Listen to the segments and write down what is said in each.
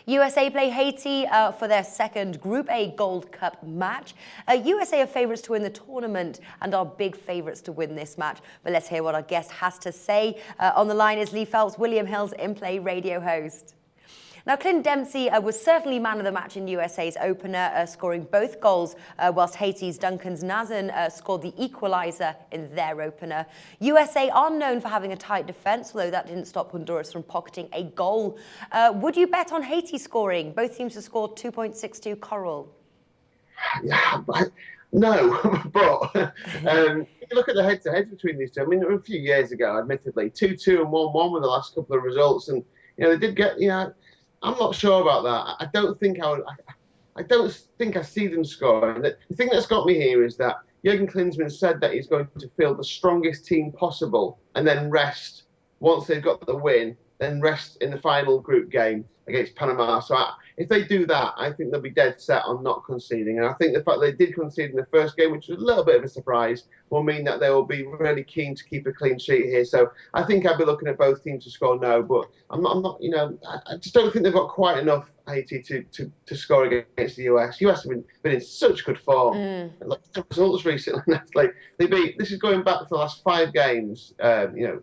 USA play Haiti for their second Group A Gold Cup match. USA are favourites to win the tournament and are big favourites to win this match. But let's hear what our guest has to say. On the line is Lee Phelps, William Hill's in-play radio host. Now, Clint Dempsey was certainly man of the match in USA's opener, scoring both goals, whilst Haiti's Duncan Nazin scored the equaliser in their opener. USA are known for having a tight defence, although that didn't stop Honduras from pocketing a goal. Would you bet on Haiti scoring? Both teams have scored 2.62 Coral. Yeah, no, but if you look at the head-to-head between these two, I mean, a few years ago, admittedly, 2-2 and 1-1 were the last couple of results, and they did get, I'm not sure about that. I don't think I see them scoring. The thing that's got me here is that Jurgen Klinsmann said that he's going to field the strongest team possible and then rest once they've got the win, then rest in the final group game against Panama. So if they do that, I think they'll be dead set on not conceding. And I think the fact they did concede in the first game, which was a little bit of a surprise, will mean that they will be really keen to keep a clean sheet here. So I think I'd be looking at both teams to score no, but I'm not I just don't think they've got quite enough, Haiti, to score against the US. US have been in such good form. Look at the results recently. This is going back to the last 5 games.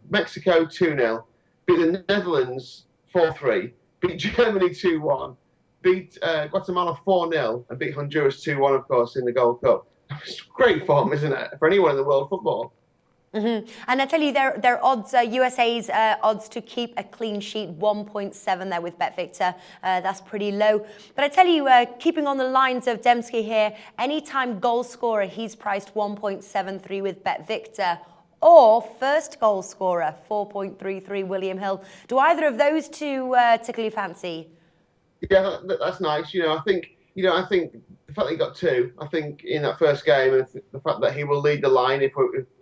Mexico 2-0, beat the Netherlands 4-3, beat Germany 2-1, beat Guatemala 4-0, and beat Honduras 2-1, of course, in the Gold Cup. It's great form, isn't it, for anyone in the world football? And I tell you, their odds, USA's odds to keep a clean sheet, 1.7 there with BetVictor. That's pretty low. But I tell you, keeping on the lines of Dempsey here, anytime goal scorer, he's priced 1.73 with BetVictor. Or first goal scorer, 4.33, William Hill. Do either of those two tickle your fancy? Yeah, that's nice. I think the fact that he got 2, I think in that first game, and the fact that he will lead the line if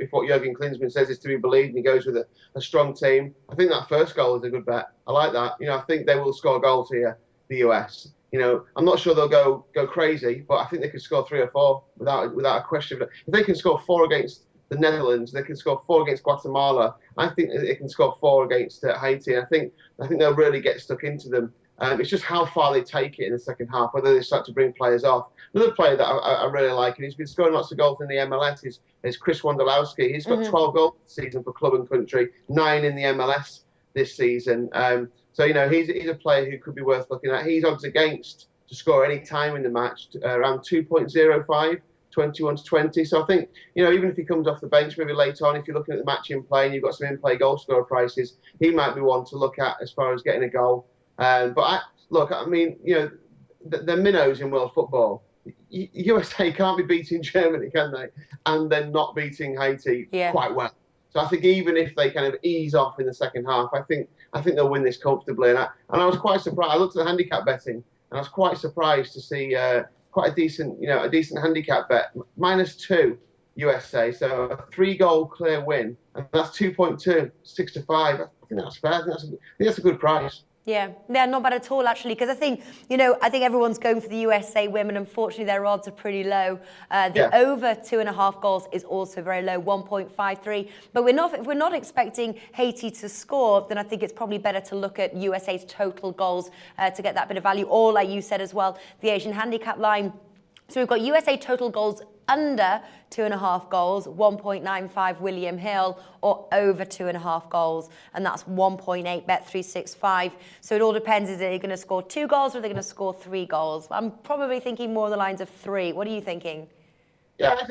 what Jurgen Klinsmann says is to be believed, and he goes with a strong team. I think that first goal is a good bet. I like that. I think they will score goals here, the US. I'm not sure they'll go crazy, but I think they could score 3 or 4 without a question. If they can score 4 against the Netherlands, they can score 4 against Guatemala. I think they can score 4 against Haiti. I think they'll really get stuck into them. It's just how far they take it in the second half, whether they start to bring players off. Another player that I really like, and he's been scoring lots of goals in the MLS, is Chris Wondolowski. He's got 12 goals this season for club and country, 9 in the MLS this season. So he's a player who could be worth looking at. He's odds against to score any time in the match, around 2.05. 21-20. So I think, even if he comes off the bench maybe later on, if you're looking at the match in play and you've got some in-play goal scorer prices, he might be one to look at as far as getting a goal. But they're minnows in world football. USA can't be beating Germany, can they? And then not beating Haiti quite well. So I think even if they kind of ease off in the second half, I think they'll win this comfortably. And I was quite surprised. I looked at the handicap betting, and I was quite surprised to see quite a decent handicap bet, -2 USA, so a 3-goal clear win, and that's 2.2, 6-5. I think that's fair. I think that's a good price. Yeah, not bad at all, actually, because I think everyone's going for the USA women. Unfortunately, their odds are pretty low. Over 2.5 goals is also very low, 1.53. But if we're not expecting Haiti to score, then I think it's probably better to look at USA's total goals to get that bit of value. Or, like you said as well, the Asian handicap line. So we've got USA total goals under 2.5 goals, 1.95 William Hill, or over 2.5 goals, and that's 1.8 Bet365. So it all depends, is they going to score 2 goals or are they going to score 3 goals? I'm probably thinking more on the lines of 3. What are you thinking? Yeah, I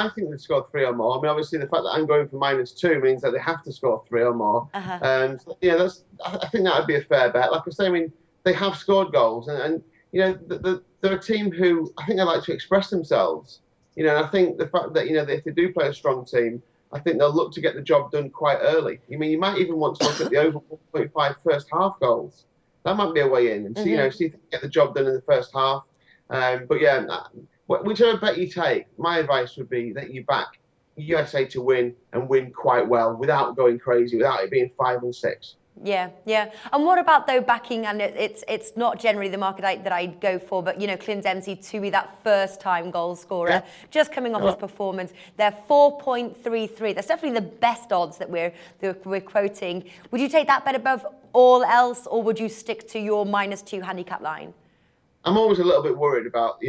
think they scored 3 or more. I mean, obviously the fact that I'm going for -2 means that they have to score 3 or more. I think that would be a fair bet. Like I say, I mean, they have scored goals, and they're a team who I think they like to express themselves. And I think the fact that if they do play a strong team, I think they'll look to get the job done quite early. I mean, you might even want to look at the over 1.5 first half goals. That might be a way in, and see if you can get the job done in the first half. Whichever bet you take, my advice would be that you back USA to win and win quite well without going crazy, without it being 5 and 6. Yeah, yeah. And what about though backing? And it's not generally the market that I go for, but Clint Dempsey to be that first-time goal scorer, just coming off his performance. They're 4.33. That's definitely the best odds that we're quoting. Would you take that bet above all else, or would you stick to your -2 handicap line? I'm always a little bit worried about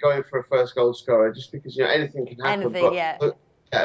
going for a first goal scorer, just because anything can happen. Anything, yeah.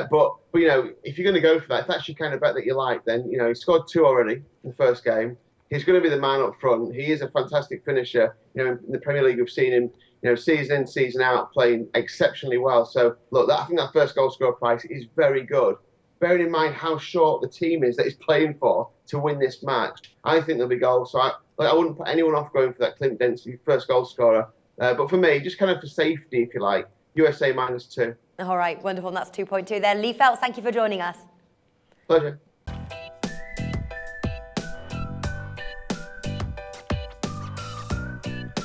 But if you're going to go for that, if that's your kind of bet that you like, then he scored 2 already in the first game. He's going to be the man up front. He is a fantastic finisher. In the Premier League, we've seen him, season in, season out, playing exceptionally well. So look, I think that first goal scorer price is very good. Bearing in mind how short the team is that he's playing for to win this match, I think there'll be goals. So I wouldn't put anyone off going for that Clint Dempsey first goal scorer. But for me, just kind of for safety, if you like, USA -2. All right, wonderful. And that's 2.2 there. Lee Phelps, thank you for joining us. Pleasure.